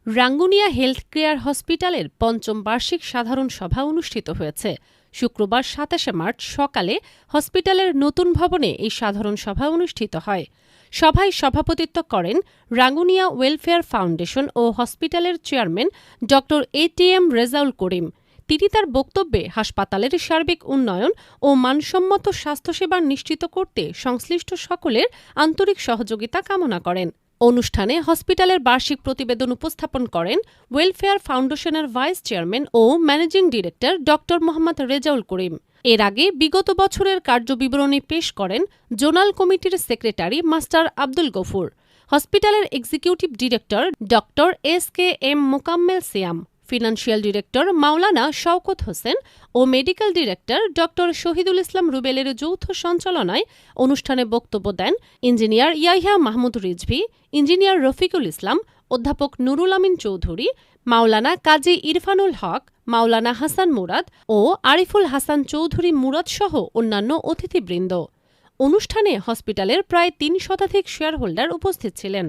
Rangunia health care হসপিটালের পঞ্চম বার্ষিক সাধারণ সভা অনুষ্ঠিত হয়েছে। শুক্রবার ২৭ মার্চ সকালে হসপিটালের নতুন ভবনে এই সাধারণ সভা অনুষ্ঠিত হয়। সভায় সভাপতিত্ব করেন রাঙ্গুনিয়া ওয়েলফেয়ার ফাউন্ডেশন ও হসপিটালের চেয়ারম্যান ড এটিএম রেজাউল করিম। তিনি তার বক্তব্যে হাসপাতালের সার্বিক উন্নয়ন ও মানসম্মত স্বাস্থ্যসেবা নিশ্চিত করতে সংশ্লিষ্ট সকলের আন্তরিক সহযোগিতা কামনা করেন। অনুষ্ঠানে হসপিটালের বার্ষিক প্রতিবেদন উপস্থাপন করেন ওয়েলফেয়ার ফাউন্ডেশনের ভাইস চেয়ারম্যান ও ম্যানেজিং ডিরেক্টর ড মোহাম্মদ রেজাউল করিম। এর আগে বিগত বছরের কার্যবিবরণী পেশ করেন জোনাল কমিটির সেক্রেটারি মাস্টার আব্দুল গফুর, হসপিটালের এক্সিকিউটিভ ডিরেক্টর ড SKM মোকাম্মেল সিয়াম, ফিনান্সিয়াল ডিরেক্টর মাওলানা শওকত হোসেন ও মেডিকেল ডিরেক্টর ড শহীদুল ইসলাম রুবেলের যৌথ সঞ্চালনায় অনুষ্ঠানে বক্তব্য দেন ইঞ্জিনিয়ার ইয়াহিয়া মাহমুদ রিজভী, ইঞ্জিনিয়ার রফিকুল ইসলাম, অধ্যাপক নুরুল আমিন চৌধুরী, মাওলানা কাজী ইরফানুল হক, মাওলানা হাসান মুরাদ ও আরিফুল হাসান চৌধুরী মুরাদসহ অন্যান্য অতিথিবৃন্দ। অনুষ্ঠানে হসপিটালের প্রায় ৩ শতাধিক শেয়ারহোল্ডার উপস্থিত ছিলেন।